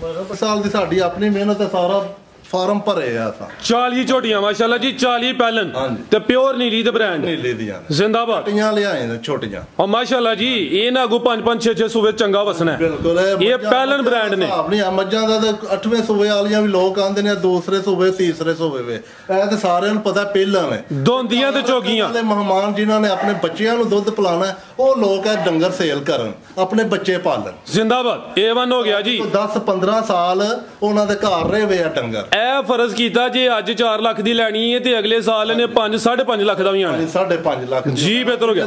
साल की साड़ी अपनी मेहनत है, सारा फार्म भरे आ। 40 ਝੋਟੀਆਂ माशाल्लाह जी, 40 पैलन ते प्योर नीली ते ब्रांड नीली दियां जिंदाबाद ले आए ने छोटियां। और माशाल्लाह जी ये ना अगू 5-5 6-6 सूबे चंगा वसना है। बिल्कुल ये पैलन ब्रांड ने अपनी मज्जां दा ते 8वें सूबे वालियां भी लोग आंदे ने, दूसरे सूबे तीसरे सूबे वे ए ते सारेयां नूं पता पेलां ने दोंदियां ते चोगियां। मेहमान जिन्हां ने अपने बच्चियां नूं दुध पिलाना ओ लोग है डंगर सेल करन, अपने बच्चे पालन। जिंदाबाद A1 हो गया जी। 10-15 साल उन्हां दे घर रहे वे डंगर। ए फर्ज कीता जे अज 4 लाख दी लैनी है ते अगले साल ने 5-5.5 लाख दा भी आना। 5.5 लाख जी बेहतर हो गया।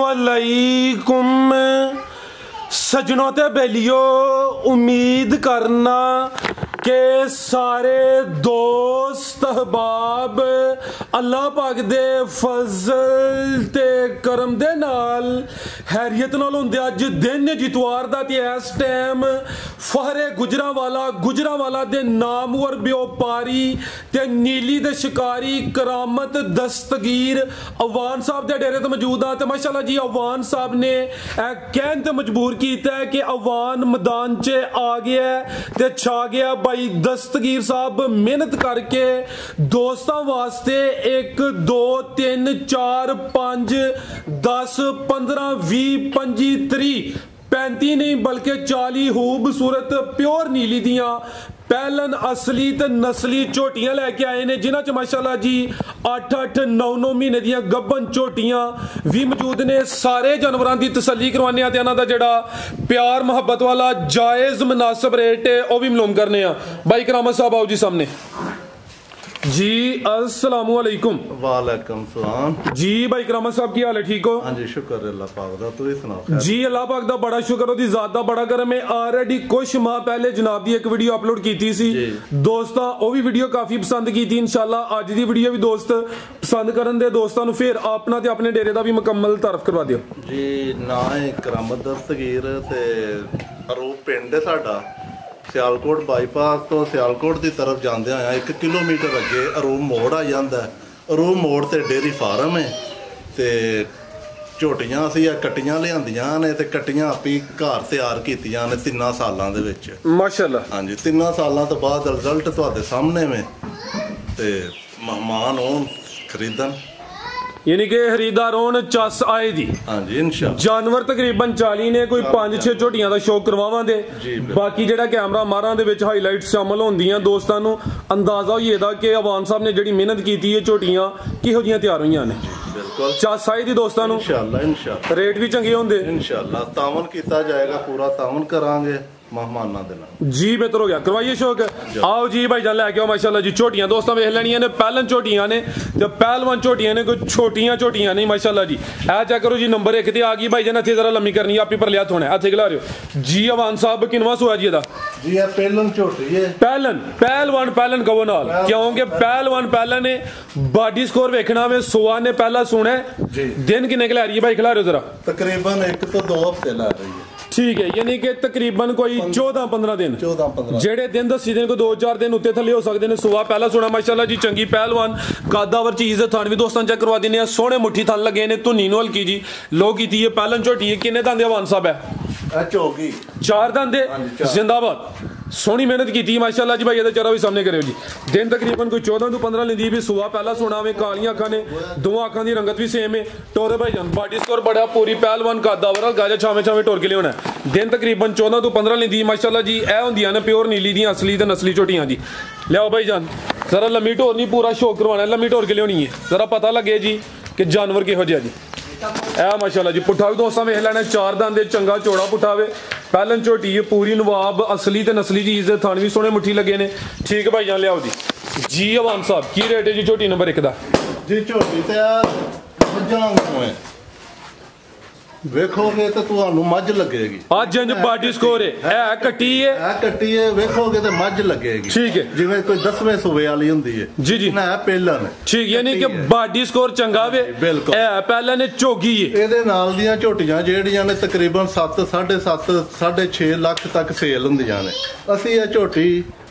अस्सलामुअलैकुम सजनों ते बेलियो, उम्मीद करना के सारे दोस्त अहबाब अल्लाह पाक दे फजल ते करम दे नाल हैरियत नाल हुंदे। अज दिन जितवार दा ते इस टाइम फहरे गुजरांवाला दे नामवर व्यापारी ते नीली दे शिकारी करामत दस्तगीर अवान साहब दे डेरे ते मौजूद आ। ते माशाल्लाह जी अवान साहब ने कहन ते मजबूर कीता है कि अवान मैदान च आ गया ते छा गया। भाई दस्तगीर साहब मेहनत करके दोस्तों वास्ते 1 2 3 4 5 10 15 20 25 30 35 नहीं बल्कि 40 खूबसूरत प्योर नीली दियां पैलन असली ते नस्ली झोटियां लैके आए ने, जिन्हां च माशाल्लाह जी 8-8 9-9 महीने दियां गब्बन झोटियां भी मौजूद ने। सारे जानवरां दी तसल्ली करवाने आ ते इन्हां दा जेड़ा प्यार मोहब्बत वाला जायज़ मुनासिब रेट है वो भी मालूम करने आ। भाई करामत साहब आओ जी सामने जी। अस्सलाम वालेकुम। वालेकुम सलाम जी। भाई करामत साहब की हाल है, ठीक हो? हाँ जी शुक्र अल्लाह पाक दा, तुसीं सुनाओ? जी अल्लाह पाक दा बड़ा शुक्र, ओदी ज़ात दा बड़ा करम है। ऑलरेडी कुछ माह पहले जनाब दी एक वीडियो अपलोड की सी दोस्तां, वो भी वीडियो काफी पसंद की थी। इंशाल्लाह अज दी वीडियो भी दोस्त पसंद करन दे दोस्तां नूं फिर अपना ते अपने डेरे दा भी मुकम्मल तारफ करवा दिओ जी। ना है करामत दस्तगीर ते अरूप पिंड है साडा, सियालकोट बाईपास तो सियालकोट की तरफ जाते आया 1 किलोमीटर अगे अरूप मोड़ आ जाता है। अरूप मोड़ ते डेयरी फार्म है ते झोटियां असीं कट्टियां लियांदियां ने ते कट्टियां आपी घर तैयार कीतियां ने 3 सालां दे विच माशाल्लाह। हाँ जी 3 सालां तो बाद रिजल्ट तुहाडे सामने में ते मेहमान होन खरीदन, यानी कि खरीदार होन चस आए दी। हाँ जी इंशाअल्लाह। जानवर तकरीबन 40 ने, कोई 5-6 झोटियां दा शौक करवावांगे। बाकी जेड़ा कैमरा मारां दे विच हाईलाइट शामिल होंदियां, दोस्तां नूं अंदाजा होई एदा कि अवान साहब ने जेड़ी मेहनत कीती है झोटियां किहो जिहियां तैयार होईयां ने। बिल्कुल चस आई दी दोस्तां नूं इंशाअल्लाह। रेट भी चंगे होंदे इंशाअल्लाह। तावन किया जाएगा, पूरा तावन करांगे मेहमानां दे नाल जी। बेहतर हो गया, करवाइए शौक। आओ जी भाई जान लैके आओ माशाल्लाह जी झोटियां दोस्तों वेख लैनियां ने, पैलन झोटियां ने ते पहलवान झोटियां ने, कोई छोटियां झोटियां नहीं माशाल्लाह जी। ऐ चेक करो जी नंबर 1 ते आ गई भाई जान, हथे जरा लम्मी करनी है आप ही पर लिया थोड़ा हथे खिला रहे हो जी। अवान साहब किनवा सुआ जी एदा? जी ये पहलन झोटी है, पहलवान पैलन कहो नाल, क्योंकि पहलवान पैलन ने बॉडी स्कोर वेखना में सुआ ने पहला सुना है। दिन किन्ने खिला रही है भाई, खिला रहे हो जरा? तकरीबन 1 तो 2 हफ्ते ला रही है। ठीक है, यानी कि तकरीबन कोई 14-15 दिन, 14-15 जेड़े दिन दसी दिन को 2-4 दिन उत्ते थले हो सकते हैं। सुबह पहला सुना माशाल्लाह जी, चंगी पहलवान कादावर चीज है। थान भी दोस्तों चेक करवा देने, सोहने मुट्ठी थन लगे ने, धुनी नु हल्की जी लो की है। पहलन झोटी है, किन्ने दंदे अवान साहब है? 4 दंदे जिंदाबाद। सोहनी मेहनत की माशाल्लाह जी। भाई चरा भी सामने करो जी। दिन तकरीबन कोई 14 तो 15 लेंदी भी। सुबह पहला सोना में कालियां अखां ने, दोवां अखां दी रंगत भी सेम है। टोरे भाई जान बॉडी स्कोर बड़ा पूरी पहलवान कादावर गाजा छावे छावे टोर के लिया। दिन तकरीबन 14 तो 15 लेंदी माशाल्लाह जी। ए होंदियां ने प्योर नीली दी असली ते नस्ली झोटियां जी। लियाओ भाई जान जरा लम्मी टोर नहीं, पूरा शौक करवाना, लम्मी टोर के लियानी है, जरा पता लगे जी कि जानवर किहो जिहा जी। ए माशाल्लाह जी पुट्ठा भी दोस्तों वेख लैना, 4 दंद चंगा चौड़ा पुट्ठा वे। पहलन झोटी है पूरी नवाब असली ते नस्ली चीज है। थान भी सोहने मुट्ठी लगे ने। ठीक भाई जान लियाओ जी। जी अवान साहब की रेट है जी झोटी नंबर 1 दा? जी झोटी ते वेखोगे तो तुहानू मझ लगेगी। आज इंज बॉडी स्कोर है कट्टी है वेखोगे तो मझ लगेगी। ठीक है, जिवें कोई 10वें सूबे वाली हुंदी है जी जी। ना पहलन ठीक, यानी कि बॉडी स्कोर चंगा वे। बिल्कुल है पहलन ने चोगी है। ਇਹਦੇ ਨਾਲ ਦੀਆਂ ਝੋਟੀਆਂ ਜਿਹੜੀਆਂ ਨੇ ਤਕਰੀਬਨ 7 7.5 6.5 ਲੱਖ ਤੱਕ ਸੇਲ ਹੁੰਦੀਆਂ ਨੇ। ਅਸੀਂ ਇਹ ਝੋਟੀ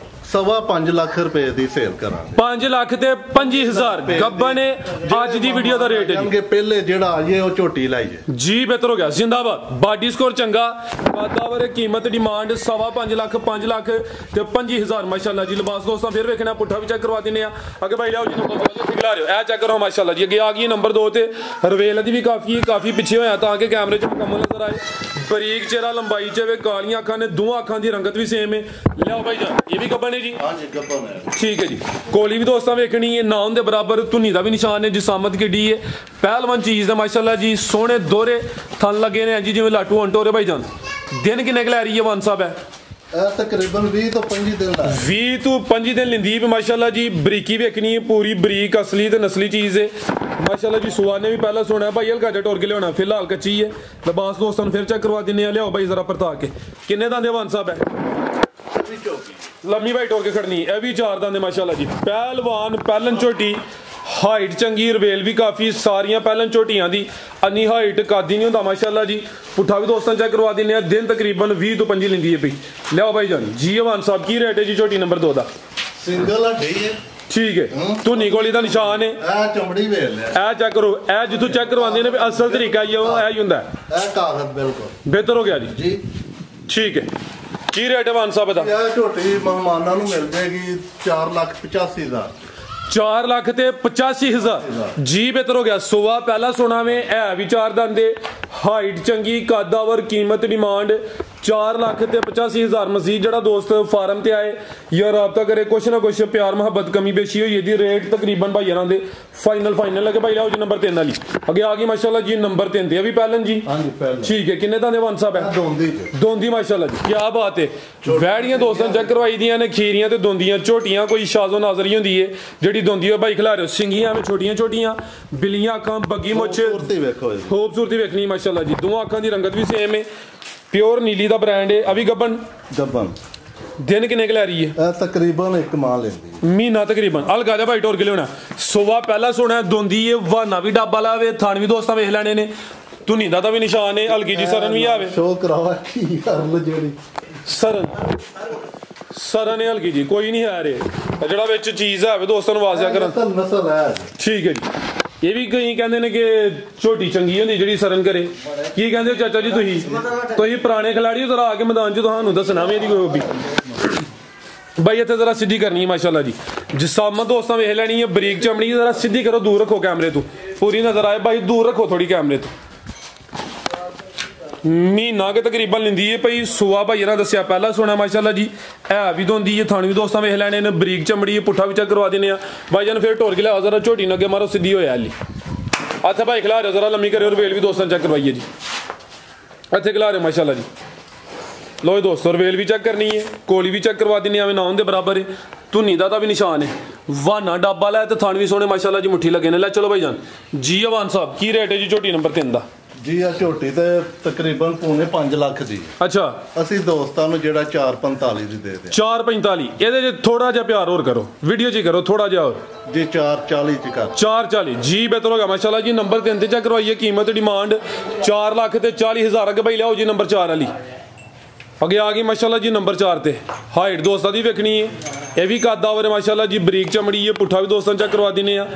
5.25 ਲੱਖ ਰੁਪਏ ਦੀ ਸੇਲ ਕਰਾਂਗੇ। 5 ਲੱਖ ਤੇ 25,000 ਗੱਬਾ ਨੇ ਅੱਜ ਦੀ ਵੀਡੀਓ ਦਾ ਰੇਟ ਹੈ ਜੀ। ਪਹਿਲੇ ਜਿਹੜਾ ਆਈਏ ਉਹ ਝੋਟੀ ਲਾਈਏ ਜੀ, ਬਿਹਤਰ ਹੋ ਗਿਆ। ਜ਼ਿੰਦਾਬਾਦ। ਬਾਡੀ ਸਕੋਰ ਚੰਗਾ, ਵਾਤਾਵਰ ਕੀਮਤ ਡਿਮਾਂਡ 5.25 ਲੱਖ 5 ਲੱਖ ਤੇ 25,000 ਮਾਸ਼ਾਅੱਲਾ ਜੀ। ਲਿਬਾਸ ਦੋਸਤਾਂ ਫਿਰ ਵੇਖਣਾ, ਪੁੱਠਾ ਵੀ ਚੈੱਕ ਕਰਵਾ ਦਿੰਦੇ ਆ। ਅੱਗੇ ਭਾਈ ਲਿਆਓ ਜੀ ਨੰਬਰ 2 ਖਿਲਾ ਰਹੇ ਹੋ, ਇਹ ਚੈੱਕ ਕਰੋ ਮਾਸ਼ਾਅੱਲਾ ਜੀ। ਅੱਗੇ ਆ ਗਈ ਨੰਬਰ 2 ਤੇ ਰਵੇਲ ਦੀ ਵੀ ਕਾਫੀ ਪਿੱਛੇ ਹੋਇਆ ਤਾਂ ਕਿ ਕੈਮਰੇ 'ਚ ਮੁਕੰਮਲ ਨਜ਼ਰ ਆਏ। ਬਰੀਕ ਚਿਹਰਾ, ਲੰਬਾਈ 'ਚ ਵੇ, ਕਾਲੀਆਂ ਅੱਖਾਂ ਨੇ, ਦੋਵਾਂ ਅੱਖਾਂ ਦੀ ਰੰਗਤ ਵੀ ਸੇਮ ਹੈ। ਲਿਆਓ ਭਾਈ ਜਾਨ, ਇਹ ਵੀ ਗੱਬਨ ਹੈ ਜੀ। ਹਾਂਜੀ ਗੱਬਨ ਹੈ। ਠੀਕ ਹੈ ਜੀ। ਕੋਲੀ ਵੀ ਦੋਸਤਾਂ ਵੇਖਣੀ ਹੈ, ਨਾਮ ਦੇ ਬਰਾਬਰ ਧੁਨੀ ਦਾ ਵੀ ਨਿਸ਼ਾਨ ਹੈ। ਜਿਸਾਮਤ ਕਿੱਡੀ ਹੈ, ਪਹਿਲਵਾਨ ਚੀਜ਼ ਦਾ ਮਾਸ਼ਾਅੱਲਾ ਜੀ। ਸੋਹਣੇ ਦੋਹਰੇ ਥਣ ਲੱਗੇ ਨੇ ਜੀ, ਜਿਵੇਂ ਲਾਟੂ ਅੰਟੋਰੇ ਭਾਈ ਜਾਨ। ਦਿਨ ਕਿੰਨੇ ਕੁ ਲੈ ਰਹੀ ਹੈ ਵਾਨ ਸਾਹਿਬ ਹੈ? ਇਹ ਤਕਰੀਬਨ 20 ਤੋਂ 25 ਦਿਨ ਦਾ 20 ਤੋਂ 25 ਦਿਨ ਲਿੰਦੀ ਵੀ ਮਾਸ਼ਾਅੱਲਾ ਜੀ। ਬਰੀਕੀ ਵੇਖਣੀ ਹੈ, ਪੂਰੀ ਬਰੀਕ ਅਸਲੀ ਤੇ ਨਸਲੀ ਚੀਜ਼ ਹੈ ਮਾਸ਼ਾਅੱਲਾ ਜੀ। ਸੁਆ ਨੇ ਵੀ ਪਹਿਲਾਂ ਸੁਣਿਆ ਭਾਈ, ਹਲਕਾ ਜਿਹਾ ਟੋਰ ਕੇ ਲਿਆਉਣਾ, ਫਿਲਹਾਲ ਕੱਚੀ ਹੈ। ਲਿਬਾਸ ਦੋਸਤਾਂ ਨੂੰ ਫਿਰ ਚੈੱਕ ਕਰਵਾ ਦਿੰਦੇ ਆ। ਲਿਆਓ ਭਾਈ ਜ਼ਰਾ ਪਰਤਾ ਕੇ, ਕਿੰਨੇ ਦੰਦ ਵਾਨ ਸਾਹਿਬ ਹੈ? ਲੰਮੀ ਭਾਈ ਟੋਰ ਕੇ ਖੜਨੀ, ਇਹ ਵੀ 4 ਦੰਦ ਮਾਸ਼ਾਅੱਲਾ ਜੀ। ਪਹਿਲਵਾਨ, ਪਹਿਲਨ ਝੋਟੀ, ਹਾਈਟ ਚੰਗੀ, ਰਵੇਲ ਵੀ ਕਾਫੀ। ਸਾਰੀਆਂ ਪਹਿਲਨ ਝੋਟੀਆਂ ਦੀ ਅੰਨੀ ਹਾਈਟ ਕਾਦੀ ਨਹੀਂ ਹੁੰਦਾ ਮਾਸ਼ਾਅੱਲਾ ਜੀ। ਪੁੱਠਾ ਵੀ ਦੋਸਤਾਂ ਚੈੱਕ ਕਰਵਾ ਦਿੰਦੇ ਆ। ਦਿਨ ਤਕਰੀਬਨ 20 ਤੋਂ 25 ਲਿੰਦੀ ਹੈ ਪਈ। ਲਿਆਓ ਭਾਈ ਜਾਨ ਜੀ। ਵਾਨ ਸਾਹਿਬ ਕੀ ਰੇਟ ਹੈ ਜੀ ਝੋਟੀ ਨੰਬਰ 2 ਦਾ? ਸਿੰਗਲ ਹੱਡੀ ਹੈ। ਠੀਕ ਹੈ, ਧੁਨੀ ਕੋਲੀ ਦਾ ਨਿਸ਼ਾਨ ਹੈ। ਇਹ ਚਮੜੀ ਵੇਖ ਲਿਆ, ਇਹ ਚੈੱਕ ਕਰੋ। ਇਹ ਜਿੱਥੋਂ ਚੈੱਕ ਕਰਵਾਉਂਦੇ ਨੇ ਵੀ ਅਸਲ ਤਰੀਕਾ ਇਹ ਹੀ ਹੁੰਦਾ। ਇਹ ਕਾਗਜ਼ ਬਿਲਕੁਲ ਬਿਹਤਰ ਹੋ ਗਿਆ ਜੀ। ਜੀ ਠੀਕ ਹੈ, ਕੀ ਰੇਟ ਹੈ ਵਾਨ ਸਾਹਿਬ ਦਾ? ਇਹ ਝੋਟੀ ਮਹਿਮਾਨਾਂ ਨੂੰ ਮਿਲ ਜਾਏਗੀ 4,85,000। 4 ਲੱਖ ਤੇ 85,000 ਜੀ। ਬਿਹਤਰ ਹੋ ਗਿਆ। ਸੁਆ ਪਹਿਲਾ ਸੁਣਾਵੇਂ, ਹੈ ਵੀ 4 ਦੰਦੇ, ਹਾਈਟ ਚੰਗੀ, ਕਾਦਾਵਰ, ਕੀਮਤ ਡਿਮਾਂਡ 4 ਲੱਖ ਤੇ 85,000। ਮਜ਼ੀਦ ਜਿਹੜਾ ਦੋਸਤ ਫਾਰਮ ਤੇ ਆਏ ਜਾਂ ਰਾਬਤਾ ਕਰੇ, ਕੁਛ ਨਾ ਕੁਛ ਪਿਆਰ ਮੁਹੱਬਤ ਕਮੀ ਬੇਸ਼ੀ ਹੋਈ ਇਹਦੀ। ਰੇਟ ਤਕਰੀਬਨ ਭਾਈ ਇਹਨਾਂ ਦੇ ਫਾਈਨਲ ਲੱਗੇ। ਭਾਈ ਲਿਆਓ ਜੀ ਨੰਬਰ 3 ਵਾਲੀ। ਅੱਗੇ ਆ ਗਈ ਮਾਸ਼ਾਅੱਲਾ ਜੀ ਨੰਬਰ 3 ਤੇ, ਇਹ ਵੀ ਪਹਿਲਨ ਜੀ। ਹਾਂਜੀ ਪਹਿਲਨ। ਠੀਕ ਹੈ, ਕਿੰਨੇ ਦੰਦੇ ਵਾਨ ਸਾਹਿਬ ਹੈ? ਦੋਂਦੀ ਮਾਸ਼ਾਅੱਲਾ ਜੀ। ਕੀ ਬਾਤ ਹੈ। ਵੈੜੀਆਂ ਦੋਸਤਾਂ ਚੈੱਕ ਕਰਵਾਈ ਦੀਆਂ ਨੇ, ਖੀਰੀਆਂ ਤੇ ਦੋਂਦੀਆਂ। ਝੋਟੀਆਂ ਕੋਈ ਸ਼ਾਜ਼ੋ ਨਾਜ਼ਰੀ ਹੁੰਦੀ ਹੈ ਜਿਹੜੀ ਦੋਂਦੀ ਹੈ ਭਾਈ ਖਿਲਾ ਰਹੇ ਹੋ। ਸਿੰਗੀਆਂ ਵਿੱਚ ਛੋਟੀਆਂ ਬਿੱਲੀਆਂ ਅੱਖਾਂ, ਬੱਗੀ ਮੁੱਛ, ਖੂਬਸੂਰਤੀ ਵੇਖਣੀ ਮਾਸ਼ਾਅੱਲਾ ਜੀ। ਦੋਵਾਂ ਅੱਖਾਂ ਦੀ ਰੰਗਤ ਵੀ ਸੇਮ ਹੈ। ਪਿਓਰ ਨੀਲੀ ਦਾ ਬ੍ਰਾਂਡ ਹੈ। ਅਭੀ ਗੱਬਨ ਦਿਨ ਕਿੰਨੇ ਕੁ ਲੈ ਰਹੀ ਹੈ? ਇਹ ਤਕਰੀਬਨ 1 ਮਾਹ ਲੈਂਦੀ, ਮਹੀਨਾ ਤਕਰੀਬਨ। ਅਲਗਾ ਜਾ ਭਾਈ ਟੋਰ ਕੇ ਲਿਆਉਣਾ। ਸੁਬਾ ਪਹਿਲਾ ਸੋਣਾ ਦੋਂਦੀ ਹੈ, ਵਾਨਾ ਵੀ ਡੱਬਾ ਲਾਵੇ, ਥਣ ਵੀ ਦੋਸਤਾਂ ਵੇਖ ਲੈਣੇ ਨੇ। ਧੁਨੀ ਦਾ ਵੀ ਨਿਸ਼ਾਨ ਹੈ। ਹਲਕੀ ਜੀ ਸਰਨ ਵੀ ਆਵੇ। ਸ਼ੋ ਕਰਾਵਾ ਕੀ ਕਰ ਲੋ ਜਿਹੜੀ ਸਰਨ ਹੈ ਹਲਕੀ ਜੀ, ਕੋਈ ਨਹੀਂ ਹੈ ਰੇ। ਜਿਹੜਾ ਵਿੱਚ ਚੀਜ਼ ਹੈ ਦੋਸਤਾਂ ਨੂੰ ਵਾਜ਼ਿਆ ਕਰਨ। ਨਸਲ ਹੈ। ਠੀਕ ਹੈ ਜੀ। ਇਹ ਵੀ ਕਈ ਕਹਿੰਦੇ ਨੇ ਕਿ ਝੋਟੀ ਚੰਗੀ ਹੁੰਦੀ ਜਿਹੜੀ ਸਰਨ ਕਰੇ। ਕੀ ਕਹਿੰਦੇ ਹੋ ਚਾਚਾ ਜੀ? ਤੁਸੀਂ ਪੁਰਾਣੇ ਖਿਲਾੜੀ ਹੋ, ਜ਼ਰਾ ਆ ਕੇ ਮੈਦਾਨ 'ਚ ਤੁਹਾਨੂੰ ਦੱਸਣਾ ਵੀ ਇਹਦੀ ਕੋਈ ਬਾਈ। ਇੱਥੇ ਜ਼ਰਾ ਸਿੱਧੀ ਕਰਨੀ ਹੈ ਮਾਸ਼ਾਅੱਲਾ ਜੀ। ਜਿਸਾਮਤ ਦੋਸਤਾਂ ਵੇਖ ਲੈਣੀ ਹੈ, ਬਰੀਕ ਚਮੜੀ। ਜ਼ਰਾ ਸਿੱਧੀ ਕਰੋ, ਦੂਰ ਰੱਖੋ ਕੈਮਰੇ ਤੋਂ, ਪੂਰੀ ਨਜ਼ਰ ਆਏ ਭਾਈ। ਦੂਰ ਰੱਖੋ ਥੋੜੀ ਕੈਮਰੇ ਤੋਂ। ਮਹੀਨਾ ਕੇ ਤਕਰੀਬਨ ਲਿੰਦੀ ਹੈ ਪਈ। ਸੁਆ ਭਾਈ ਇਹਨਾਂ ਦੱਸਿਆ ਪਹਿਲਾਂ ਸੁਣਾ ਮਾਸ਼ਾਅੱਲਾ ਜੀ। ਹੈ ਵੀ ਦੋਂਦੀ ਹੈ, ਥਣ ਵੀ ਦੋਸਤਾਂ ਵੇਖ ਲੈਣੇ ਨੇ। ਬਰੀਕ ਚਮੜੀ ਹੈ, ਪੁੱਠਾ ਵੀ ਚੈੱਕ ਕਰਵਾ ਦਿੰਦੇ ਆ ਭਾਈ ਜਾਨ। ਫਿਰ ਢੋਰ ਕੇ ਲਿਆਓ ਜ਼ਰਾ, ਝੋਟੀ ਨੂੰ ਅੱਗੇ ਮਾਰੋ, ਸਿੱਧੀ ਹੋਇਆ ਹਾਲੀ। ਇੱਥੇ ਭਾਈ ਖਿਲਾ ਰਹੇ ਜ਼ਰਾ ਲੰਮੀ ਕਰਿਓ। ਰਵੇਲ ਵੀ ਦੋਸਤਾਂ ਚੈੱਕ ਕਰਵਾਈਏ ਜੀ। ਇੱਥੇ ਖਿਲਾ ਰਹੇ ਮਾਸ਼ਾਅੱਲਾ ਜੀ। ਲੋ ਦੋਸਤੋ, ਰਵੇਲ ਵੀ ਚੈੱਕ ਕਰਨੀ ਹੈ, ਕੋਲੀ ਵੀ ਚੈੱਕ ਕਰਵਾ ਦਿੰਦੇ, ਐਵੇਂ ਨਾਮ ਦੇ ਬਰਾਬਰ ਹੈ। ਧੁਨੀ ਦਾ ਵੀ ਨਿਸ਼ਾਨ ਹੈ। ਵਾਨਾ ਡੱਬਾ ਲੈ ਤੇ ਥਣ ਵੀ ਸੋਹਣੇ ਮਾਸ਼ਾਅੱਲਾ ਜੀ, ਮੁੱਠੀ ਲੱਗੇ ਨੇ। ਲੈ ਚਲੋ ਭਾਈ ਜਾਨ ਜੀ। ਅਵਾਨ ਸਾਹਿਬ ਕੀ ਰੇਟ ਹੈ ਜੀ ਝੋਟੀ ਨੰਬਰ 3 ਦਾ? ਜੀ ਆ ਝੋਟੀ ਤੇ ਤਕਰੀਬਨ ਪੌਣੇ 5 ਲੱਖ ਦੀ। ਅੱਛਾ, ਅਸੀਂ ਦੋਸਤਾਂ ਨੂੰ ਜਿਹੜਾ 4.45 ਦੀ ਦੇ ਦੇ। 4.45 ਇਹਦੇ 'ਚ ਥੋੜਾ ਜਿਹਾ ਪਿਆਰ ਹੋਰ ਕਰੋ, ਵੀਡੀਓ 'ਚ ਹੀ ਕਰੋ ਥੋੜਾ ਜਿਹਾ ਹੋਰ। ਜੀ 4.40 ਚ ਕਰ। 4.40 ਜੀ। ਬਿਹਤਰ ਹੋ ਗਿਆ ਮਾਸ਼ਾਅੱਲਾ ਜੀ। ਨੰਬਰ 3 ਤੇ ਚੈੱਕ ਕਰਵਾਈਏ। ਕੀਮਤ ਡਿਮਾਂਡ 4 ਲੱਖ ਤੇ 40,000। ਅੱਗੇ ਭਾਈ ਲਿਆਓ ਜੀ ਨੰਬਰ 4 ਵਾਲੀ। ਅੱਗੇ ਆ ਗਈ ਮਾਸ਼ਾਅੱਲਾ ਜੀ ਨੰਬਰ 4 ਤੇ। ਹਾਈਟ ਦੋਸਤਾਂ ਦੀ ਵੇਖਣੀ ਹੈ। ਇਹ ਵੀ ਕਾਦਾ ਵਰੇ ਮਾਸ਼ਾਅੱਲਾ ਜੀ। ਬਰੀਕ ਚਮੜੀ ਹੈ, ਪੁੱਠਾ ਵੀ ਦੋਸਤਾਂ ਚੈੱਕ ਕਰਵਾ ਦਿੰਦੇ ਆ।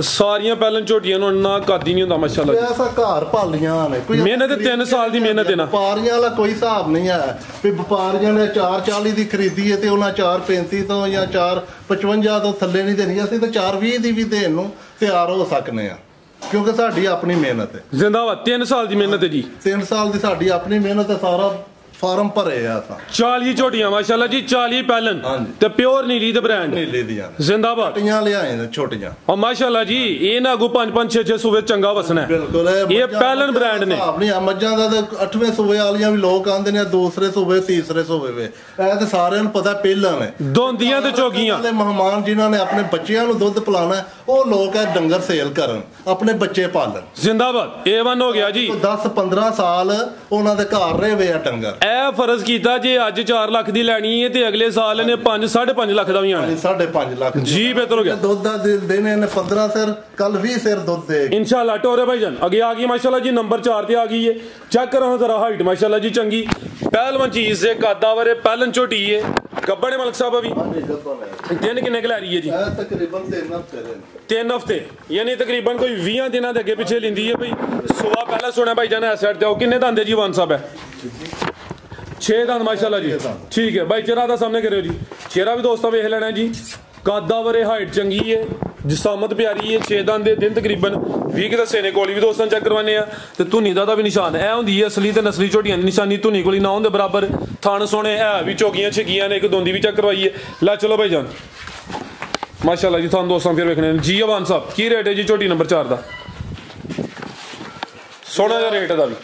ਸਾਰੀਆਂ ਪਹਿਲਾਂ ਝੋਟੀਆਂ ਨੂੰ ਇੰਨਾ ਕਾਦੀ ਨਹੀਂ ਹੁੰਦਾ ਮਾਸ਼ਾਅੱਲਾ ਜੀ। ਐਸਾ ਘਰ ਭਾਲੀਆਂ ਨੇ, ਕੋਈ ਮਿਹਨਤ 3 ਸਾਲ ਦੀ ਮਿਹਨਤ ਹੈ ਨਾ। ਵਪਾਰੀਆਂ ਵਾਲਾ ਕੋਈ ਹਿਸਾਬ ਨਹੀਂ ਹੈ ਵੀ ਵਪਾਰੀਆਂ ਨੇ 4.40 ਦੀ ਖਰੀਦੀ ਹੈ ਤੇ ਉਹਨਾਂ 4.35 ਤੋਂ ਜਾਂ 4.55 ਤੋਂ ਥੱਲੇ ਨਹੀਂ ਦੇਣੀ। ਅਸੀਂ ਤਾਂ 4.20 ਦੀ ਵੀ ਦੇਣ ਨੂੰ ਤਿਆਰ ਹੋ ਸਕਨੇ ਆ, ਕਿਉਂਕਿ ਸਾਡੀ ਆਪਣੀ ਮਿਹਨਤ ਹੈ। ਜ਼ਿੰਦਾਬਾਦ। 3 ਸਾਲ ਦੀ ਮਿਹਨਤ ਹੈ ਜੀ। 3 ਸਾਲ ਦੀ ਸਾਡੀ ਆਪਣੀ ਮਿਹਨਤ ਹੈ। ਸਾਰਾ ਫਾਰਮ ਭਰੇ ਆ ਤਾਂ 40 ਝੋਟੀਆਂ ਮਾਸ਼ਾਅੱਲਾ ਜੀ। 40 ਪਹਿਲਨ ਤੇ ਪਿਓਰ ਨੀਲੀ ਦੇ ਬ੍ਰਾਂਡ ਨੀਲੇ ਦੀਆਂ ਜ਼ਿੰਦਾਬਾਦ। ਛੋਟੀਆਂ ਲਿਆਏ ਨੇ ਛੋਟੀਆਂ। ਔਰ ਮਾਸ਼ਾਅੱਲਾ ਜੀ ਇਹ ਨਾ ਅਗੂ 5-5 6-6 ਸੂਬੇ ਚੰਗਾ ਵਸਣਾ ਹੈ। ਬਿਲਕੁਲ ਇਹ ਪਹਿਲਨ ਬ੍ਰਾਂਡ ਨੇ। ਆਪਣੀ ਮੱਝਾਂ ਦਾ ਤੇ 8ਵੇਂ ਸੂਬੇ ਵਾਲੀਆਂ ਵੀ ਲੋਕ ਆਂਦੇ ਨੇ, ਦੂਸਰੇ ਸੂਬੇ ਤੀਸਰੇ ਸੂਬੇ ਵੇ। ਇਹ ਤੇ ਸਾਰਿਆਂ ਨੂੰ ਪਤਾ ਪਹਿਲਾਂ ਨੇ। ਦੋਂਦੀਆਂ ਤੇ ਚੋਗੀਆਂ ਵਾਲੇ ਮਹਿਮਾਨ ਜਿਨ੍ਹਾਂ ਨੇ ਆਪਣੇ ਬੱਚਿਆਂ ਨੂੰ ਦੁੱਧ ਪਿਲਾਣਾ, ਉਹ ਲੋਕ ਹੈ ਡੰਗਰ ਸੇਲ ਕਰਨ, ਆਪਣੇ ਬੱਚੇ ਪਾਲਣ। ਜ਼ਿੰਦਾਬਾਦ। A1 ਹੋ ਗਿਆ ਜੀ। 10-15 ਸਾਲ ਉਹਨਾਂ ਦੇ ਘਰ ਰਹੇ ਵੇ ਆ ਡੰਗਰ। ਇਹ ਫਰਜ਼ ਕੀਤਾ ਜੇ ਅੱਜ 4 ਲੱਖ ਦੀ ਲੈਣੀ ਹੈ ਤੇ ਅਗਲੇ ਸਾਲ ਇਹਨੇ 5.5 ਲੱਖ ਦਾ ਵੀ ਆਣਾ 5.5 ਲੱਖ ਜੀ ਬਿਹਤਰ ਹੋ ਗਿਆ। ਦੁੱਧ ਦਾ ਦੇਣੇ ਨੇ 15 ਸਿਰ, ਕੱਲ 20 ਸਿਰ ਦੁੱਧ ਦੇ इंशाल्लाह। टोरे भाईजान आगे आ गई माशाल्लाह जी, नंबर 4 ते आ गई है। चेक करो जरा हाइट माशाल्लाह जी चंगी, पहलवान चीज से कादावर है, पहलन छोटी है, गब्बड़ है मलक साहब अभी दिन किन्ने क लै रही है जी? तकरीबन 3 हफ्ते 3 हफ्ते यानी तकरीबन कोई 20 दिनों के अगे पिछे लेंदी है भाई। सुबह पहला सुना भाईजान इस साइड ते आओ, किन्ने दंद है जी वान साहब है? 6 दंद माशाल्लाह जी, ठीक है भाई। चेहरा दा सामने करो जी, चेहरा भी दोस्तों वेख लेना जी, कादावर है, हाइट चंगी है, जिसामत प्यारी है, 6 दंद दिन तकरीबन 20 दसे ने कोली भी दोस्तों चेक करवाने ते धुनी दा भी निशान है होंदी है असली ते नस्ली झोटियां दी निशानी धुनी कोली ना होंदे बराबर। थण सोने है भी चौकियां छिकियां ने, एक दोंदी भी चेक करवाई है। लै चलो भाई जान माशाल्लाह जी, थानू दोस्तों फिर वेखने जी अवान साहब की रेट है जी झोटी नंबर 4 दा? सोना दा रेट दा भी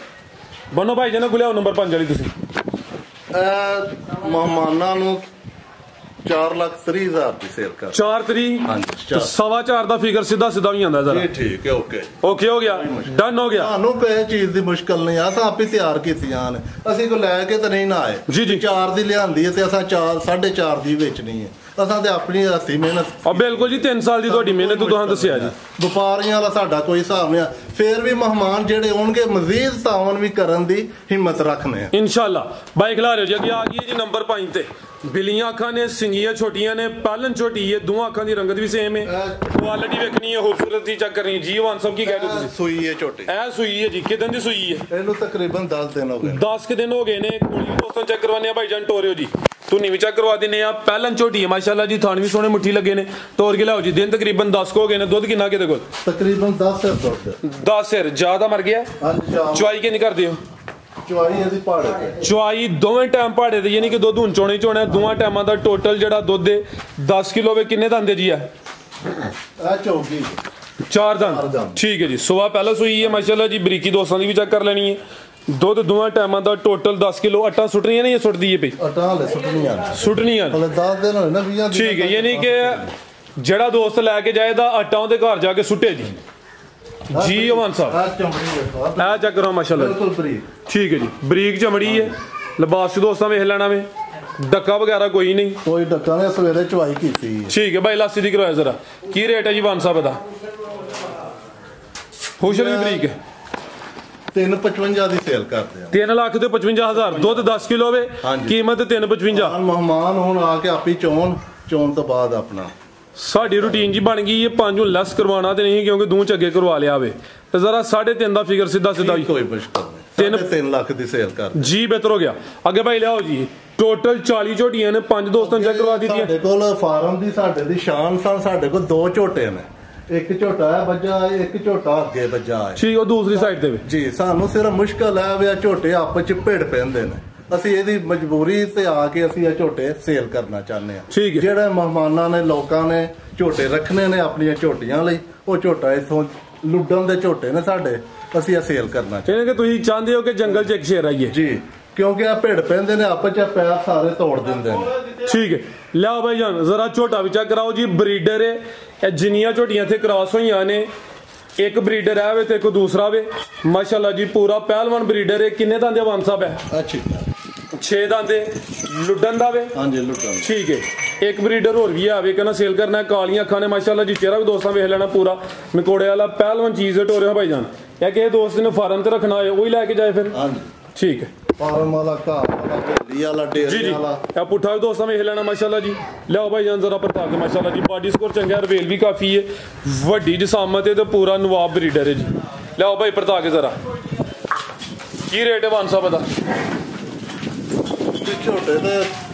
बनो भाई जान गुलियाओ नंबर 5 वाली तुसीं मेहमानां नूं 4,30,000 ਦੀ ਸੇਲ ਕਰ 4 ਤਰੀਕ ਹਾਂਜੀ 4.25 ਦਾ ਫਿਗਰ ਸਿੱਧਾ ਸਿੱਧਾ ਵੀ ਆਂਦਾ ਜ਼ਰਾ। ਠੀਕ ਹੈ, ਓਕੇ ਓਕੇ ਹੋ ਗਿਆ, ਡਨ ਹੋ ਗਿਆ। ਸਾਨੂੰ ਕੋਈ ਚੀਜ਼ ਦੀ ਮੁਸ਼ਕਲ ਨਹੀਂ ਆ, ਅਸਾਂ ਆਪੇ ਤਿਆਰ ਕੀਤੀਆਂ ਨੇ, ਅਸੀਂ ਕੋ ਲੈ ਕੇ ਤਾਂ ਨਹੀਂ ਨਾ ਆਏ ਜੀ ਜੀ। 4 ਦੀ ਲਿਆਂਦੀ ਹੈ ਤੇ ਅਸਾਂ 4.5 ਦੀ ਵੇਚਣੀ ਹੈ, ਅਸਾਂ ਤੇ ਆਪਣੀ ਹੱਥੀਂ ਮਿਹਨਤ। ਆ ਬਿਲਕੁਲ ਜੀ 3 ਸਾਲ ਦੀ ਤੁਹਾਡੀ ਮਿਹਨਤ ਤੁਹਾਨੂੰ ਦੱਸਿਆ ਜੀ। ਵਪਾਰੀਆਂ ਵਾਲਾ ਸਾਡਾ ਕੋਈ ਹਿਸਾਬ ਨਹੀਂ ਆ, ਫੇਰ ਵੀ ਮਹਿਮਾਨ ਜਿਹੜੇ ਆਉਣਗੇ ਮਜ਼ੀਦ ਤਾਵਨ ਵੀ ਕਰਨ ਦੀ ਹਿੰਮਤ ਰੱਖਨੇ ਆ इंशाल्लाह। बाइक ला रहे हो जी, अगे आ गई है जी नंबर 5 ते। बिलियां अखां ने, सिंगियां छोटियां ने, पालन छोटी है, दोवां अखां दी रंगत भी सेम है, क्वालिटी वेखनी है, खूबसूरती चेक करनी है जी। वान साहब की कह रहे हो तुसीं? ਸੂਈ ਹੈ ਝੋਟੀ, ए सुई है जी, किदन दी सुई है? ਇਹਨੂੰ ਤਕਰੀਬਨ 10 ਦਿਨ ਹੋ ਗਏ। 10 के दिन हो गए ने। कोली भी दोस्तों चेक करवाने भाई जान टोरियो जी, धुनी भी चेक करवा देने आ। पहलन छोटी है माशाल्लाह जी, थान भी सोने मुट्ठी लगे ने। टोर के लाओ जी, दिन तकरीबन 10 को हो गए ने। दुध किन्ना किदे कोल? ਤਕਰੀਬਨ 10 ਸਿਰ ਦੁੱਧ। 10 सिर ज्यादा मर गया। चुआई किन्नी करदे हो? ਚੁਆਈ ਇਹਦੀ ਪਹਾੜੇ ਤੇ ਚੁਆਈ ਦੋਵੇਂ ਟਾਈਮ ਪਹਾੜੇ ਤੇ, ਯਾਨੀ ਕਿ ਦੁੱਧ ਹੁਣ ਚੋਣੇ ਚੋਣਾ ਦੋਵਾਂ ਟਾਈਮਾਂ ਦਾ ਟੋਟਲ ਜਿਹੜਾ ਦੁੱਧ ਹੈ 10 ਕਿਲੋ ਵੇ। ਕਿੰਨੇ ਦੰਦ ਜੀ ਆ? ਆ ਚੌਗੀ 4 ਦੰਦ, ਠੀਕ ਹੈ ਜੀ। ਸੁਬਹ ਪਹਿਲਾਂ ਸੂਈ ਹੈ ਮਾਸ਼ਾਅੱਲਾ ਜੀ, ਬਰੀਕੀ ਦੋਸਤਾਂ ਦੀ ਵੀ ਚੈੱਕ ਕਰ ਲੈਣੀ ਹੈ। ਦੁੱਧ ਦੋਵਾਂ ਟਾਈਮਾਂ ਦਾ ਟੋਟਲ 10 ਕਿਲੋ। ਆਟਾ ਸੁੱਟਣੀਆਂ ਨੇ ਜਾਂ ਸੁੱਟਦੀ ਹੈ ਪਈ? ਆਟਾ ਹਲੇ ਸੁੱਟਣੀਆਂ ਸੁੱਟਣੀਆਂ ਹਲੇ 10 ਦਿਨ ਹੋਏ ਨਾ 20 ਦਿਨ। ਠੀਕ ਹੈ, ਯਾਨੀ ਕਿ ਜਿਹੜਾ ਦੋਸਤ ਲੈ ਕੇ ਜਾਏਦਾ ਆਟਾ ਉਹਦੇ ਘਰ ਜਾ ਕੇ ਸੁੱਟੇ ਜੀ। ਜੀ ਅਮਾਨ ਸਾਹਿਬ ਆ ਚਮੜੀ ਦੇਖੋ, ਆ ਚੈੱਕ ਕਰੋ ਮਾਸ਼ਾਅੱਲਾ, ਬਿਲਕੁਲ ਬਰੀਕ। ਠੀਕ ਹੈ ਜੀ, ਬਰੀਕ ਚਮੜੀ ਹੈ। ਲਿਬਾਸ ਚ ਦੋਸਤਾਂ ਵੇਖ ਲੈਣਾ ਵੇ, ਡੱਕਾ ਵਗੈਰਾ ਕੋਈ ਨਹੀਂ, ਕੋਈ ਡੱਕਾ ਨੇ ਸਵੇਰੇ ਚੁਆਈ ਕੀਤੀ ਹੈ। ਠੀਕ ਹੈ ਭਾਈ। ਲਾਸੀ ਦੀ ਕਰਵਾਇਆ ਜ਼ਰਾ, ਕੀ ਰੇਟ ਹੈ ਜੀ ਵਾਨ ਸਾਹਿਬ ਦਾ? ਹੁਸ਼ਰ ਵੀ ਬਰੀਕ ਹੈ। 3.55 ਦੀ ਸੇਲ ਕਰਦੇ ਆ। 3 ਲੱਖ ਤੇ 55,000 ਦੁੱਧ 10 ਕਿਲੋ ਵੇ, ਕੀਮਤ 3.55। ਮਹਿਮਾਨ ਹੁਣ ਆ ਕੇ ਆਪੀ ਚੋਣ ਤੋਂ ਬਾਅਦ ਆਪਣਾ ਸਾਡੀ ਰੂਟੀਨ ਜੀ ਬਣ ਗਈ ਹੈ। 5 ਨੂੰ ਲੈਸ ਕਰਵਾਉਣਾ ਤੇ ਨਹੀਂ, ਕਿਉਂਕਿ ਦੂੰ ਚੱਗੇ ਕਰਵਾ ਲਿਆ ਵੇ ਤੇ ਜ਼ਰਾ 3.5 ਦਾ ਫਿਗਰ ਸਿੱਧਾ ਸਿੱਧਾ ਕੋਈ ਮੁਸ਼ਕਲ ਨਹੀਂ। 3 ਲੱਖ ਦੀ ਸੇਲ ਕਰਦੇ ਜੀ। ਬਿਹਤਰ ਹੋ ਗਿਆ। ਅੱਗੇ ਭਾਈ ਲਿਆਓ ਜੀ, ਟੋਟਲ 40 ਝੋਟੀਆਂ ਨੇ, 5 ਦੋਸਤਾਂ ਚੈੱਕ ਕਰਵਾ ਦਿੱਤੀਆਂ। ਸਾਡੇ ਕੋਲ ਫਾਰਮ ਦੀ ਸਾਡੇ ਦੀ ਸ਼ਾਨ ਸਨ, ਸਾਡੇ ਕੋਲ 2 ਝੋਟੇ ਨੇ, ਇੱਕ ਝੋਟਾ ਹੈ ਬੱਜਾ, ਇੱਕ ਝੋਟਾ ਅੱਗੇ ਬੱਜਾ ਹੈ। ਠੀਕ, ਉਹ ਦੂਸਰੀ ਸਾਈਡ ਤੇ ਵੇ ਜੀ। ਸਾਨੂੰ ਸਿਰਫ ਮੁਸ਼ਕਲ ਹੈ ਵੀ ਆ ਝੋਟੇ ਆਪਸ ਚ ਭਿੜ ਪੈਂਦੇ ਨੇ, ਅਸੀਂ ਇਹਦੀ ਮਜਬੂਰੀ ਤੇ ਆ ਕੇ ਅਸੀਂ ਇਹ ਝੋਟੇ ਸੇਲ ਕਰਨਾ ਚਾਹੁੰਦੇ ਹਾਂ। ਜਿਹੜੇ ਮਹਿਮਾਨਾਂ ਨੇ, ਲੋਕਾਂ ਨੇ ਝੋਟੇ ਰੱਖਣੇ ਨੇ ਆਪਣੀਆਂ ਝੋਟੀਆਂ ਲਈ, ਉਹ ਝੋਟਾ ਇਥੋਂ ਲੁੱਡਣ ਦੇ ਝੋਟੇ ਨੇ ਸਾਡੇ, ਅਸੀਂ ਇਹ ਸੇਲ ਕਰਨਾ ਚਾਹੁੰਦੇ। ਕਿ ਤੁਸੀਂ ਚਾਹੁੰਦੇ ਹੋ ਕਿ ਜੰਗਲ 'ਚ ਇੱਕ ਸ਼ੇਰ ਆਈਏ ਜੀ, ਕਿਉਂਕਿ ਆ ਭਿੜ ਪੈਂਦੇ ਨੇ ਆਪਸ ਚ, ਪੈਰ ਸਾਰੇ ਤੋੜ ਦਿੰਦੇ ਨੇ। ਠੀਕ ਹੈ, ਲਿਆਓ ਭਾਈ ਜਾਨ ਜ਼ਰਾ ਝੋਟਾ ਵੀ ਚੈੱਕ ਕਰਾਓ ਜੀ। ਬਰੀਡਰ ਹੈ, ਇਹ ਜਿੰਨੀਆਂ ਝੋਟੀਆਂ ਇੱਥੇ ਕ੍ਰਾਸ ਹੋਈਆਂ ਨੇ, ਇੱਕ ਬਰੀਡਰ ਹੈ ਵੇ ਤੇ ਇੱਕ ਦੂਸਰਾ ਵੇ ਮਾਸ਼ਾਅੱਲਾ ਜੀ। ਪੂਰਾ ਪਹਿਲਵਾਨ ਬਰੀਡਰ ਹੈ। ਕਿੰਨੇ ਦੰਦ ਵਾਨ ਸਾਹਿਬ ਹੈ? ਅੱਛਾ, 6 ਦੰਦ ਲੁੱਡਣ ਦਾ ਵੇ। ਹਾਂਜੀ, ਲੁੱਡਣ। ਠੀਕ ਹੈ, ਇੱਕ ਬਰੀਡਰ ਹੋਰ ਵੀ ਆਵੇ ਕਹਿੰਦਾ ਸੇਲ ਕਰਨਾ। ਕਾਲੀਆਂ ਅੱਖਾਂ ਨੇ ਮਾਸ਼ਾਅੱਲਾ ਜੀ, ਚਿਹਰਾ ਵੀ ਦੋਸਤਾਂ ਵੇਖ ਲੈਣਾ ਪੂਰਾ ਮਕੋੜੇ ਵਾਲਾ ਪਹਿਲਵਾਨ ਚੀਜ਼ ਟੋਰਿਆ ਭਾਈ ਜਾਨ। ਜਾਂ ਕਿਸੇ ਦੋਸਤ ਨੇ ਫਾਰਮ ਤੇ ਰੱਖਣਾ ਹੋਏ ਉਹੀ ਲੈ ਕੇ ਜਾਏ ਫਿਰ। ਹਾਂਜੀ, ਠੀਕ ਹੈ। ਫਾਰਮ ਵਾਲਾ, ਘਰ ਵਾਲਾ, ਢੇਲੀ ਵਾਲਾ, ਡੇਰੀ ਵਾਲਾ, ਇਹ ਪੁੱਠਾ ਵੀ ਦੋਸਤਾਂ ਵੇਖ ਲੈਣਾ ਮਾਸ਼ਾਅੱਲਾ ਜੀ। ਲਿਆਓ ਭਾਈ ਜਾਨ ਜ਼ਰਾ ਪਰਤਾ ਕੇ ਮਾਸ਼ਾਅੱਲਾ ਜੀ। ਬਾਡੀ ਸਕੋਰ ਚੰਗਾ, ਰਵੇਲ ਵੀ ਕਾਫੀ ਹੈ, ਵੱਡੀ ਜਿਸਾਮਤ ਹੈ ਤੇ ਪੂਰਾ ਨਵਾਬ ਬਰੀਡਰ ਹੈ ਜੀ। ਲਿਆਓ ਭਾਈ ਪਰਤਾ ਕੇ ਜ਼ਰਾ, ਕੀ ਰੇਟ ਹੈ ਵਾਨ ਸਾਹਿਬ ਦਾ? ਝੋਟੇ ਤੇ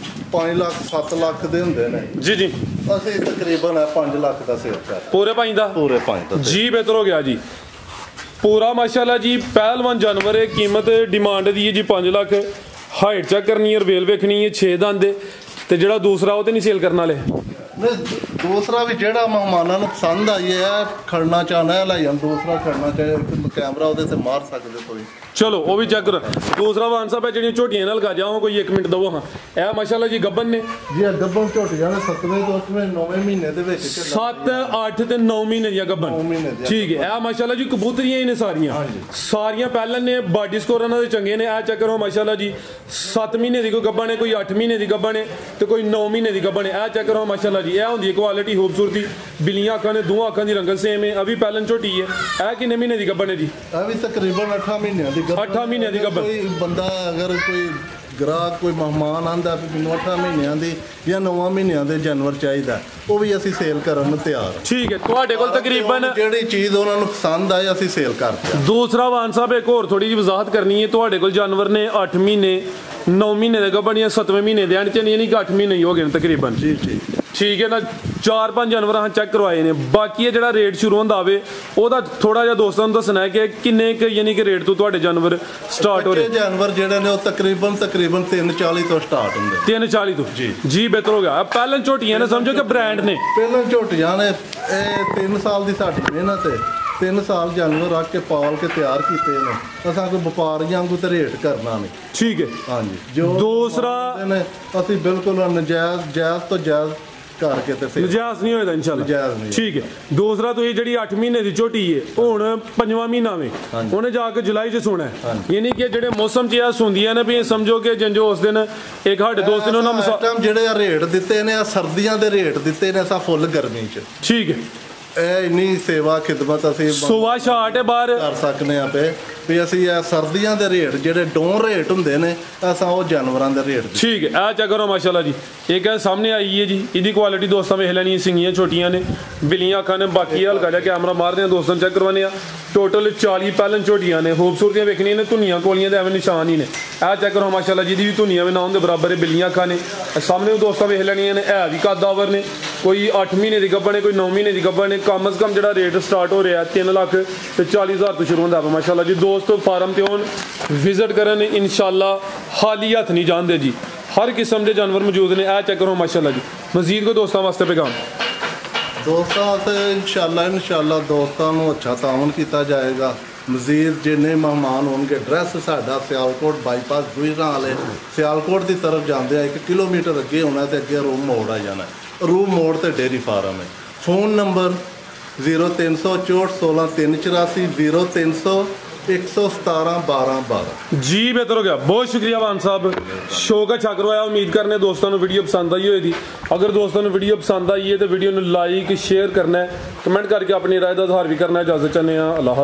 5 ਲੱਖ 7 ਲੱਖ ਦੇ ਹੁੰਦੇ ਨੇ ਜੀ ਜੀ। ਅਸੀਂ ਤਕਰੀਬਨ 5 ਲੱਖ ਦਾ ਸੇਲ ਕਰ ਪੂਰੇ 5 ਦਾ? ਪੂਰੇ 5 ਦਾ ਜੀ। ਬਿਹਤਰ ਹੋ ਗਿਆ ਜੀ, ਪੂਰਾ ਮਾਸ਼ਾਅੱਲਾ ਜੀ। ਪਹਿਲਵਾਨ ਜਾਨਵਰ ਹੈ, ਕੀਮਤ ਡਿਮਾਂਡ ਦੀ ਹੈ ਜੀ 5 ਲੱਖ। ਹਾਈਟ ਚੈੱਕ ਕਰਨੀ ਹੈ, ਰਵੇਲ ਵੇਖਣੀ ਹੈ, 6 ਦੰਦ ਤੇ ਜਿਹੜਾ ਦੂਸਰਾ ਉਹ ਤੇ ਨਹੀਂ ਸੇਲ ਕਰਨ ਵਾਲੇ। ਦੂਸਰਾ ਵੀ ਜਿਹੜਾ ਮਹਿਮਾਨਾਂ ਨੂੰ ਪਸੰਦ ਆਈ ਹੈ ਖੜਨਾ ਚਾਹਨਾ ਹੈ ਲੈ ਜਾਂ ਦੂਸਰਾ ਖੜਨਾ ਚਾਹੇ ਕੈਮਰਾ ਉਹਦੇ ਤੇ ਮਾਰ ਸਕਦੇ ਕੋਈ। ਚਲੋ ਉਹ ਵੀ ਚੈੱਕ ਕਰੋ। ਦੂਸਰਾ ਵਾਨ ਸਾਹਿਬ ਹੈ ਜਿਹੜੀਆਂ ਝੋਟੀਆਂ ਨਾਲ ਗਾ ਜਾਓ ਕੋਈ 1 ਮਿੰਟ ਦਵੋ। ਹਾਂ ਇਹ ਮਾਸ਼ਾਅੱਲਾ ਜੀ ਗੱਬਨ ਨੇ ਜੀ, ਗੱਬਨ ਝੋਟੀਆਂ ਨੇ 7ਵੇਂ ਤੋਂ 8ਵੇਂ 9ਵੇਂ ਮਹੀਨੇ ਦੇ ਵਿੱਚ 7 8 ਤੇ 9 ਮਹੀਨੇ ਦੀਆਂ ਗੱਬਨ। ਠੀਕ ਹੈ, ਇਹ ਮਾਸ਼ਾਅੱਲਾ ਜੀ ਕਬੂਤਰੀਆਂ ਹੀ ਨੇ ਸਾਰੀਆਂ ਪਹਿਲਾਂ ਨੇ ਬਾਡੀ ਸਕੋਰ ਉਹਨਾਂ ਦੇ ਚੰਗੇ ਨੇ। ਇਹ ਚੈੱਕ ਕਰੋ ਮਾਸ਼ਾਅੱਲਾ ਜੀ 7 ਮਹੀਨੇ ਦੀ ਕੋਈ ਗੱਬਨ ਹੈ, ਕੋਈ 8 ਮਹੀਨੇ ਦੀ ਗੱਬਨ ਹੈ ਤੇ ਕੋਈ 9 ਮਹੀਨੇ ਦੀ ਗੱਬਨ ਹੈ। ਇਹ ਚੈੱਕ ਕਰੋ ਮਾਸ਼ਾਅੱਲਾ ਜੀ, ਇਹ ਹੁੰਦੀ ਹੈ ਕੁਆਲਿਟੀ ਖੂਬਸੂਰਤੀ। ਬਿੱਲੀਆਂ ਅੱਖਾਂ ਨੇ, ਦੋਹਾਂ ਅੱਖਾਂ ਦੀ ਰੰਗਤ ਸੇਮ ਹੈ। ਅਭੀ ਪਹਿਲਾਂ ਝੋਟੀ ਹੈ। ਇਹ ਕਿੰਨੇ ਮਹੀਨੇ ਦੀ ਗੱਬਨ ਹੈ ਜੀ? ਇਹ ਵੀ ਤਕਰੀਬਨ 8 ਮਹੀਨਿਆਂ ਦੀ 8 ਮਹੀਨਿਆਂ ਦੀ ਗੱਬਨ। ਕੋਈ ਬੰਦਾ ਅਗਰ ਕੋਈ ਗ੍ਰਾਹਕ ਕੋਈ ਮਹਿਮਾਨ ਆਂਦਾ ਵੀ ਮੈਨੂੰ 8 ਮਹੀਨਿਆਂ ਦੀ ਜਾਂ 9 ਮਹੀਨਿਆਂ ਦੇ ਜਾਨਵਰ ਚਾਹੀਦਾ, ਉਹ ਵੀ ਅਸੀਂ ਸੇਲ ਕਰਨ ਨੂੰ ਤਿਆਰ। ਠੀਕ ਹੈ, ਤੁਹਾਡੇ ਕੋਲ ਤਕਰੀਬਨ ਜਿਹੜੀ ਚੀਜ਼ ਉਹਨਾਂ ਨੂੰ ਪਸੰਦ ਆਏ ਅਸੀਂ ਸੇਲ ਕਰਦੇ ਹਾਂ। ਦੂਸਰਾ ਵਾਨ ਸਾਹਿਬ ਇੱਕ ਹੋਰ ਥੋੜੀ ਜਿਹੀ ਵਜ਼ਾਹਤ ਕਰਨੀ ਹੈ। ਤੁਹਾਡੇ ਕੋਲ ਜਾਨਵਰ ਨੇ 8 ਮਹੀਨੇ 9 ਮਹੀਨੇ ਦੇ ਗੱਭਣ ਜਾਂ 7ਵੇਂ ਮਹੀਨੇ ਦੇ ਐਂਡ ਚ ਨਹੀਂ ਕਿ 8 ਮਹੀਨੇ ਹੀ ਹੋ ਗਏ ਨੇ ਤਕਰੀਬਨ। ਜੀ ਜੀ ਠੀਕ ਹੈ ਨਾ। 4-5 ਜਾਨਵਰ ਹਾਂ ਚੈੱਕ ਕਰਵਾਏ ਨੇ। ਬਾਕੀ ਇਹ ਜਿਹੜਾ ਰੇਟ ਸ਼ੁਰੂ ਹੁੰਦਾ ਆਵੇ ਉਹਦਾ ਥੋੜਾ ਜਿਹਾ ਦੋਸਤਾਂ ਨੂੰ ਦੱਸਣਾ ਹੈ ਕਿ ਕਿੰਨੇ ਕੁ ਯਾਨੀ ਕਿ ਰੇਟ ਤੋਂ ਤੁਹਾਡੇ ਜਾਨਵਰ ਸਟਾਰਟ ਹੋ ਰਹੇ? ਜਾਨਵਰ ਜਿਹੜੇ ਨੇ ਉਹ ਤਕਰੀਬਨ 340 ਤੋਂ ਸਟਾਰਟ ਹੁੰਦੇ। 340 ਤੋਂ ਜੀ ਬਿਹਤਰ ਹੋ ਗਿਆ। ਪਹਿਲਾਂ ਝੋਟੀਆਂ ਨੇ ਸਮਝੋ ਕਿ ਬ੍ਰਾਂਡ ਨੇ। ਪਹਿਲਾਂ ਝੋਟੀਆਂ ਨੇ ਇਹ 3 ਸਾਲ ਦੀ ਸਾਡੀ ਮਿਹਨਤ ਹੈ। 3 ਸਾਲ ਜਾਨਵਰ ਰੱਖ ਕੇ ਪਾਲ ਕੇ ਤਿਆਰ ਕੀਤੇ ਨੇ। ਅਸਾਂ ਕੋਈ ਵਪਾਰੀਆਂ ਵਾਂਗੂ ਤੇ ਰੇਟ ਕਰਨਾ ਨਹੀਂ। ਠੀਕ ਹੈ, ਹਾਂਜੀ। ਜੋ ਦੂਸਰਾ ਅਸੀਂ ਬਿਲਕੁਲ ਜਾਇਜ਼ ਤੋਂ ਜਾਇਜ਼ ਕਰਕੇ ਤੇ ਫਿਰ ਨਜਾਇਜ਼ ਨਹੀਂ ਹੋਏਗਾ ਇਨਸ਼ਾਅੱਲਾ। ਠੀਕ ਹੈ। ਦੂਸਰਾ ਤੁਸੀਂ ਜਿਹੜੀ 8 ਮਹੀਨੇ ਦੀ ਝੋਟੀ ਹੈ ਹੁਣ 5ਵਾਂ ਮਹੀਨਾ ਵੇ, ਉਹਨੇ ਜਾ ਕੇ ਜੁਲਾਈ ਚ ਸੋਣਾ ਹੈ। ਯਾਨੀ ਕਿ ਜਿਹੜੇ ਮੌਸਮ ਚ ਆ ਸੁਣਦੀਆਂ ਨੇ ਵੀ ਸਮਝੋ ਕਿ ਜੰਜੋ ਉਸ ਦਿਨ ਇੱਕ ਸਾਡੇ ਦੋਸਤ ਨੇ ਉਹਨਾਂ ਜਿਹੜੇ ਰੇਟ ਦਿੱਤੇ ਨੇ ਆ ਸਰਦੀਆਂ ਦੇ ਰੇਟ ਦਿੱਤੇ ਨੇ ਅਸਾਂ ਫੁੱਲ ਗਰਮੀ ਚ। ਠੀਕ ਹੈ। ਇਹ ਇੰਨੀ ਸੇਵਾ ਖਿਦਮਤ ਅਸੀਂ ਸੁਬਾ ਛਾਟ ਬਾਹਰ ਕਰ ਸਕਦੇ ਆ ਪਏ ਵੀ ਅਸੀਂ ਇਹ ਸਰਦੀਆਂ ਦੇ ਰੇਟ ਜਿਹੜੇ ਡੋਨ ਰੇਟ ਹੁੰਦੇ ਨੇ ਅਸਾਂ ਉਹ ਜਾਨਵਰਾਂ ਦੇ ਰੇਟ। ਠੀਕ ਹੈ। ਇਹ ਚੈੱਕ ਕਰੋ ਮਾਸ਼ਾਅੱਲਾ ਜੀ, ਇੱਕ ਇਹ ਸਾਹਮਣੇ ਆਈ ਹੈ ਜੀ। ਇਹਦੀ ਕੁਆਲਿਟੀ ਦੋਸਤਾਂ ਵੇਖ ਲੈਣੀ। ਸਿੰਗੀਆਂ ਛੋਟੀਆਂ ਨੇ, ਬਿੱਲੀਆਂ ਅੱਖਾਂ ਨੇ। ਬਾਕੀ ਹਲਕਾ ਜਿਹਾ ਕੈਮਰਾ ਮਾਰਦੇ ਆ ਦੋਸਤਾਂ ਚੈੱਕ ਕਰਵਾਉਂਦੇ ਆ। ਟੋਟਲ 40 ਪਹਿਲਾਂ ਝੋਟੀਆਂ ਨੇ। ਖੂਬਸੂਰਤੀਆਂ ਵੇਖਣੀਆਂ ਨੇ, ਧੁਨੀਆਂ ਕੋਲੀਆਂ ਦੇ ਐਵੇਂ ਨਿਸ਼ਾਨ ਹੀ ਨੇ। ਇਹ ਚੈੱਕ ਕਰੋ ਮਾਸ਼ਾਅੱਲਾ ਜੀ, ਦੀ ਵੀ ਧੁਨੀਆਂ ਵੀ ਨਾ ਉਹਦੇ ਬਰਾਬਰ ਹੈ। ਬਿੱਲੀਆਂ ਅੱਖਾਂ ਨੇ ਸਾਹਮਣੇ ਦੋਸਤਾਂ ਵੇਖ ਲੈਣੀਆਂ ਨੇ। ਇਹ ਵੀ ਕੱਦਾਵਰ ਨੇ। ਕੋਈ 8 ਮਹੀਨੇ ਦੀ ਗੱਭਣ ਨੇ, ਕੋਈ 9 ਮਹੀਨੇ ਦੀ ਗੱਭਣ ਨੇ। ਕਮ ਅਜ਼ ਕਮ ਜਿਹੜਾ ਰੇਟ ਸਟਾਰਟ ਹੋ ਰਿਹਾ 3,40,000 ਤੋਂ ਸ਼ੁਰੂ ਹੁੰਦਾ ਹੈ ਮਾਸ਼ਾਅੱਲਾ ਜੀ। ਦੋਸਤ ਫਾਰਮ ਤੇ ਵਿਜ਼ਿਟ ਕਰਨ ਇਨਸ਼ਾਅੱਲਾ ਖਾਲੀ ਹੱਥ ਨਹੀਂ ਜਾਂਦੇ ਜੀ। ਹਰ ਕਿਸਮ ਦੇ ਜਾਨਵਰ ਮੌਜੂਦ ਨੇ। ਇਹ ਚੈੱਕ ਕਰੋ ਮਾਸ਼ਾਅੱਲਾ ਜੀ। ਮਜ਼ੀਦ ਕੋ ਦੋਸਤਾਂ ਵਾਸਤੇ ਪੈਗਾਮ? ਦੋਸਤਾਂ ਵਾਸਤੇ ਇਨਸ਼ਾਅੱਲਾ ਦੋਸਤਾਂ ਨੂੰ ਅੱਛਾ ਤਾਉਨ ਕੀਤਾ ਜਾਏਗਾ। ਮਜ਼ੀਦ ਜਿੰਨੇ ਮਹਿਮਾਨ ਹੋਣਗੇ, ਐਡਰੈਸ ਸਾਡਾ ਸਿਆਲਕੋਟ ਬਾਈਪਾਸ ਗੁਜਰਾਂ ਵਾਲੇ ਸਿਆਲਕੋਟ ਦੀ ਤਰਫ ਜਾਂਦੇ ਆ 1 ਕਿਲੋਮੀਟਰ ਅੱਗੇ ਹੋਣਾ ਤੇ ਅੱਗੇ ਰੂਮ ਮੋੜ ਆ ਜਾਣਾ। ਰੂਮ ਮੋੜ ਤੇ ਡੇਅਰੀ ਫਾਰਮ ਹੈ। Phone number 0364 16 384 0117 1212। ਜੀ ਬਿਹਤਰ ਹੋ ਗਿਆ। ਬਹੁਤ ਸ਼ੁਕਰੀਆ ਵਾਨ ਸਾਹਿਬ, ਸ਼ੌਕ ਅੱਛਾ ਕਰਵਾਇਆ। ਉਮੀਦ ਕਰਨੇ ਦੋਸਤਾਂ ਨੂੰ ਵੀਡੀਓ ਪਸੰਦ ਆਈ ਹੋਏਗੀ। ਅਗਰ ਦੋਸਤਾਂ ਨੂੰ ਵੀਡੀਓ ਪਸੰਦ ਆਈ ਹੈ ਤਾਂ ਵੀਡੀਓ ਨੂੰ ਲਾਈਕ ਸ਼ੇਅਰ ਕਰਨਾ ਹੈ, ਕਮੈਂਟ ਕਰਕੇ ਆਪਣੀ ਰਾਏ ਦਾ ਇਜ਼ਹਾਰ ਵੀ ਕਰਨਾ। ਇਜਾਜ਼ਤ ਚਾਹੁੰਦੇ ਹਾਂ। ਅੱਲਾਹ।